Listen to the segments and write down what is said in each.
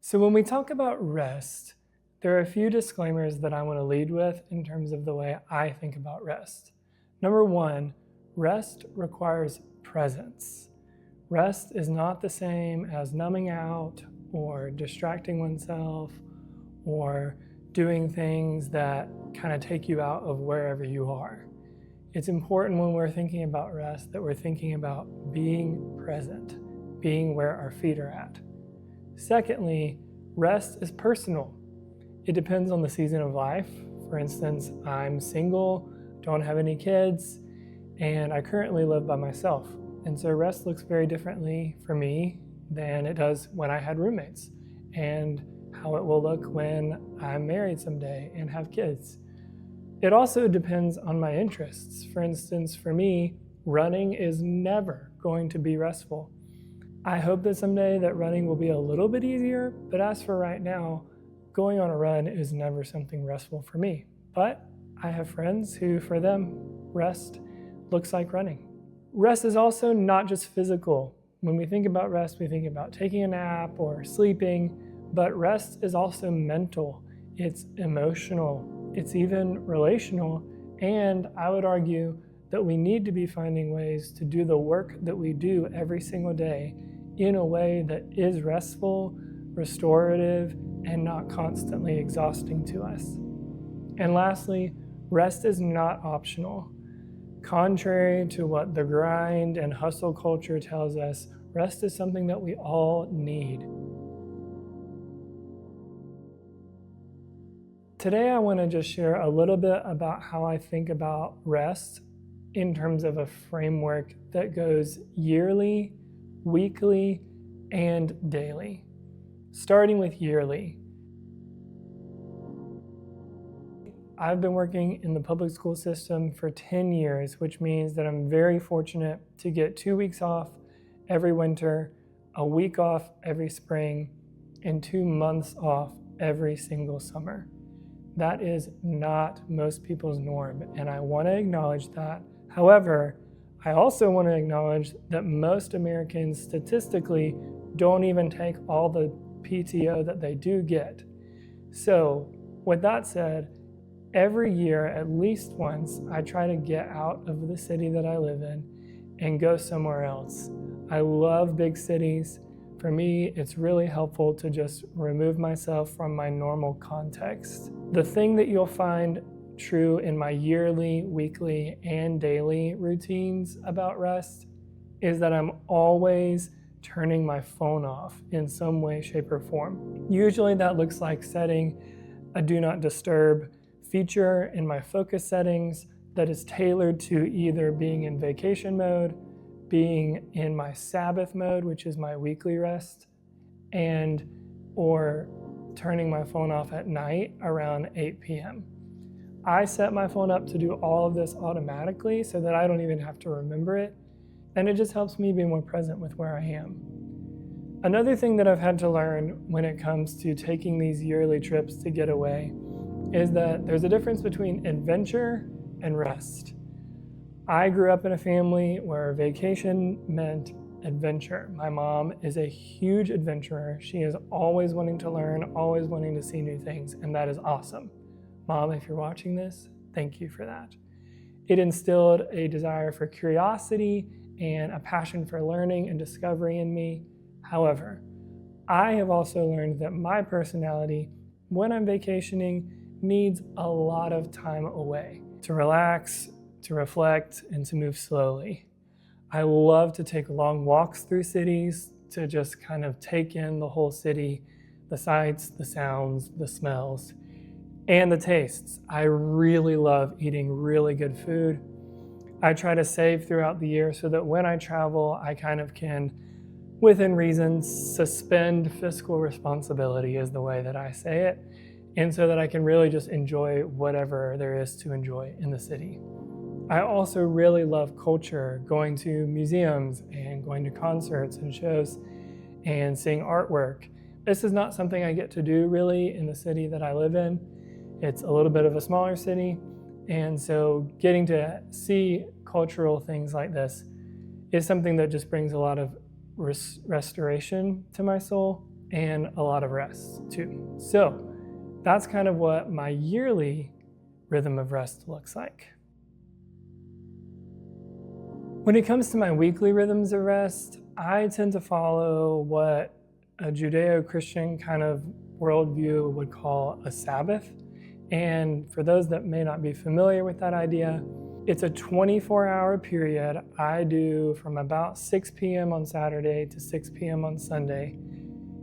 So when we talk about rest, there are a few disclaimers that I want to lead with in terms of the way I think about rest. Number one, rest requires presence. Rest is not the same as numbing out or distracting oneself or doing things that kind of take you out of wherever you are. It's important when we're thinking about rest that we're thinking about being present, being where our feet are at. Secondly, rest is personal. It depends on the season of life. For instance, I'm single, don't have any kids, and I currently live by myself. And so rest looks very differently for me than it does when I had roommates, and how it will look when I'm married someday and have kids. It also depends on my interests. For instance, for me, running is never going to be restful. I hope that someday that running will be a little bit easier, but as for right now, going on a run is never something restful for me. But I have friends who, for them, rest looks like running. Rest is also not just physical. When we think about rest, we think about taking a nap or sleeping, but rest is also mental, it's emotional, it's even relational, and I would argue that we need to be finding ways to do the work that we do every single day in a way that is restful, restorative, and not constantly exhausting to us. And lastly, rest is not optional. Contrary to what the grind and hustle culture tells us, rest is something that we all need. Today I want to just share a little bit about how I think about rest in terms of a framework that goes yearly, weekly, and daily. Starting with yearly. I've been working in the public school system for 10 years, which means that I'm very fortunate to get 2 weeks off every winter, a week off every spring, and 2 months off every single summer. That is not most people's norm, and I want to acknowledge that. However, I also want to acknowledge that most Americans statistically don't even take all the PTO that they do get. So, with that said, every year, at least once, I try to get out of the city that I live in and go somewhere else. I love big cities. For me, it's really helpful to just remove myself from my normal context. The thing that you'll find true in my yearly, weekly, and daily routines about rest is that I'm always turning my phone off in some way, shape, or form. Usually that looks like setting a do not disturb feature in my focus settings that is tailored to either being in vacation mode, being in my Sabbath mode, which is my weekly rest, or turning my phone off at night around 8 p.m. I set my phone up to do all of this automatically so that I don't even have to remember it, and it just helps me be more present with where I am. Another thing that I've had to learn when it comes to taking these yearly trips to get away is that there's a difference between adventure and rest. I grew up in a family where vacation meant adventure. My mom is a huge adventurer. She is always wanting to learn, always wanting to see new things, and that is awesome. Mom, if you're watching this, thank you for that. It instilled a desire for curiosity and a passion for learning and discovery in me. However, I have also learned that my personality, when I'm vacationing, needs a lot of time away to relax, to reflect, and to move slowly. I love to take long walks through cities to just kind of take in the whole city, the sights, the sounds, the smells, and the tastes. I really love eating really good food. I try to save throughout the year so that when I travel, I kind of can, within reason, suspend fiscal responsibility is the way that I say it, and so that I can really just enjoy whatever there is to enjoy in the city. I also really love culture, going to museums and going to concerts and shows and seeing artwork. This is not something I get to do really in the city that I live in. It's a little bit of a smaller city, and so getting to see cultural things like this is something that just brings a lot of restoration to my soul. and a lot of rest too. So that's kind of what my yearly rhythm of rest looks like. When it comes to my weekly rhythms of rest, I tend to follow what a Judeo-Christian kind of worldview would call a Sabbath. And for those that may not be familiar with that idea, it's a 24-hour period I do from about 6 p.m. on Saturday to 6 p.m. on Sunday,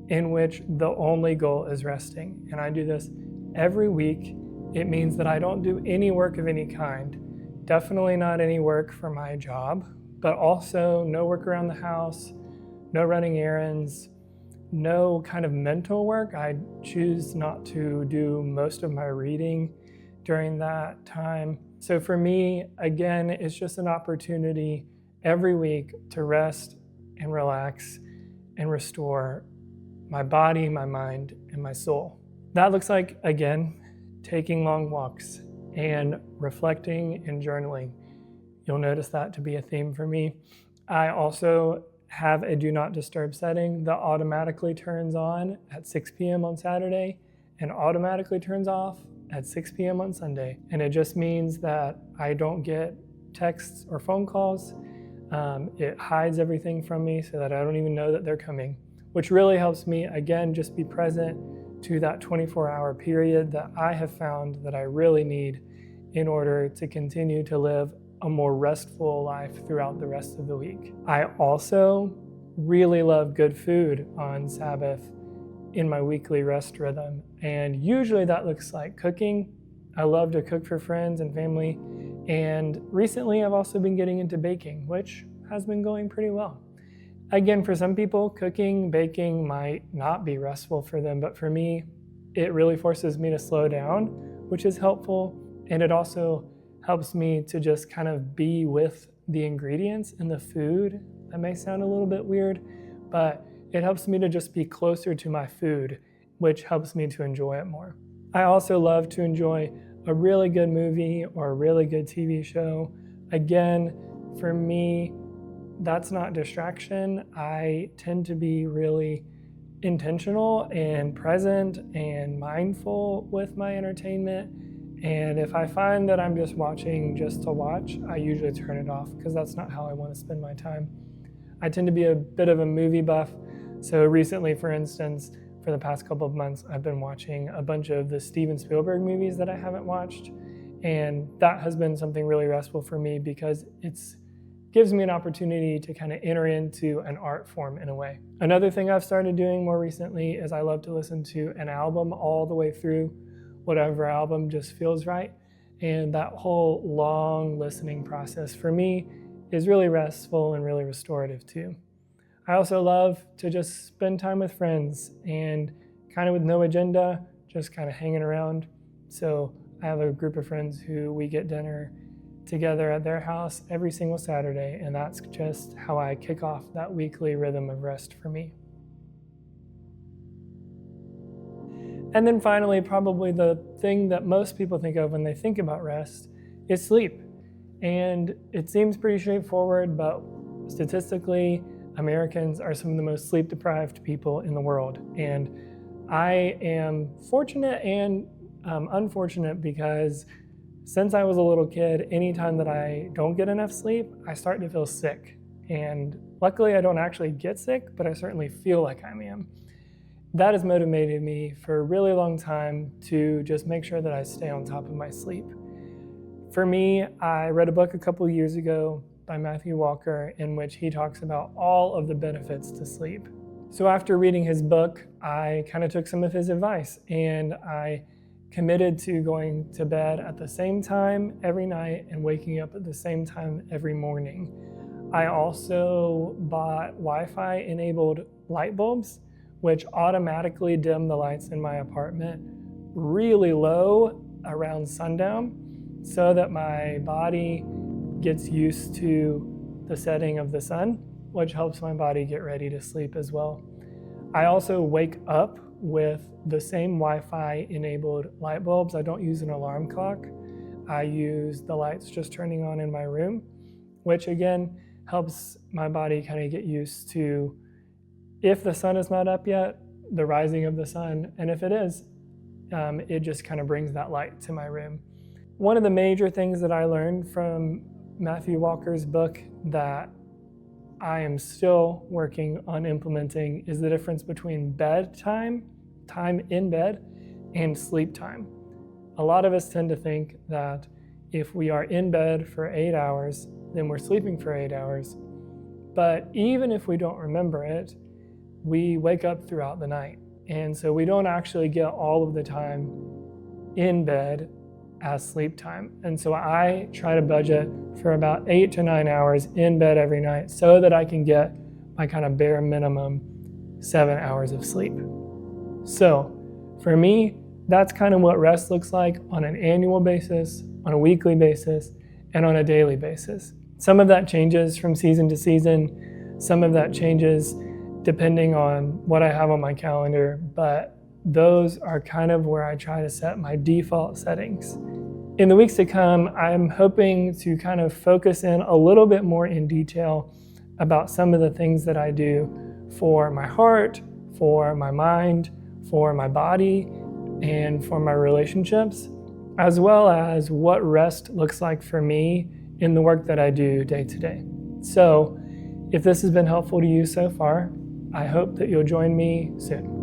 in which the only goal is resting. And I do this every week. It means that I don't do any work of any kind. Definitely not any work for my job, but also no work around the house, no running errands, no kind of mental work. I choose not to do most of my reading during that time. So for me, again, it's just an opportunity every week to rest and relax and restore my body, my mind, and my soul. That looks like, again, taking long walks and reflecting and journaling. You'll notice that to be a theme for me. I also have a do not disturb setting that automatically turns on at 6 p.m. on Saturday and automatically turns off at 6 p.m. on Sunday. And it just means that I don't get texts or phone calls. It hides everything from me so that I don't even know that they're coming, which really helps me, again, just be present to that 24-hour period that I have found that I really need in order to continue to live a more restful life throughout the rest of the week. I also really love good food on Sabbath in my weekly rest rhythm. And usually that looks like cooking. I love to cook for friends and family. And recently I've also been getting into baking, which has been going pretty well. Again, for some people, cooking, baking might not be restful for them, but for me, it really forces me to slow down, which is helpful. And it also helps me to just kind of be with the ingredients in the food. That may sound a little bit weird, but it helps me to just be closer to my food, which helps me to enjoy it more. I also love to enjoy a really good movie or a really good TV show. Again, for me, that's not distraction. I tend to be really intentional and present and mindful with my entertainment. And if I find that I'm just watching just to watch, I usually turn it off because that's not how I want to spend my time. I tend to be a bit of a movie buff. So recently, for instance, for the past couple of months, I've been watching a bunch of the Steven Spielberg movies that I haven't watched. And that has been something really restful for me because it gives me an opportunity to kind of enter into an art form in a way. Another thing I've started doing more recently is I love to listen to an album all the way through. Whatever album just feels right. And that whole long listening process for me is really restful and really restorative too. I also love to just spend time with friends and kind of with no agenda, just kind of hanging around. So I have a group of friends who we get dinner together at their house every single Saturday, and that's just how I kick off that weekly rhythm of rest for me. And then finally, probably the thing that most people think of when they think about rest is sleep. And it seems pretty straightforward, but statistically, Americans are some of the most sleep-deprived people in the world. And I am fortunate and unfortunate because since I was a little kid, anytime that I don't get enough sleep, I start to feel sick. And luckily, I don't actually get sick, but I certainly feel like I am. That has motivated me for a really long time to just make sure that I stay on top of my sleep. For me, I read a book a couple of years ago by Matthew Walker in which he talks about all of the benefits to sleep. So after reading his book, I kind of took some of his advice and I committed to going to bed at the same time every night and waking up at the same time every morning. I also bought Wi-Fi enabled light bulbs, which automatically dim the lights in my apartment really low around sundown so that my body gets used to the setting of the sun, which helps my body get ready to sleep as well. I also wake up with the same Wi-Fi enabled light bulbs. I don't use an alarm clock. I use the lights just turning on in my room, which again helps my body kind of get used to, if the sun is not up yet, the rising of the sun, and if it is, it just kind of brings that light to my room. One of the major things that I learned from Matthew Walker's book that I am still working on implementing is the difference between bedtime, time in bed, and sleep time. A lot of us tend to think that if we are in bed for 8 hours, then we're sleeping for 8 hours. But even if we don't remember it, we wake up throughout the night. And so we don't actually get all of the time in bed as sleep time. And so I try to budget for about 8 to 9 hours in bed every night so that I can get my kind of bare minimum 7 hours of sleep. So for me, that's kind of what rest looks like on an annual basis, on a weekly basis, and on a daily basis. Some of that changes from season to season. Some of that changes depending on what I have on my calendar, but those are kind of where I try to set my default settings. In the weeks to come, I'm hoping to kind of focus in a little bit more in detail about some of the things that I do for my heart, for my mind, for my body, and for my relationships, as well as what rest looks like for me in the work that I do day to day. So if this has been helpful to you so far, I hope that you'll join me soon.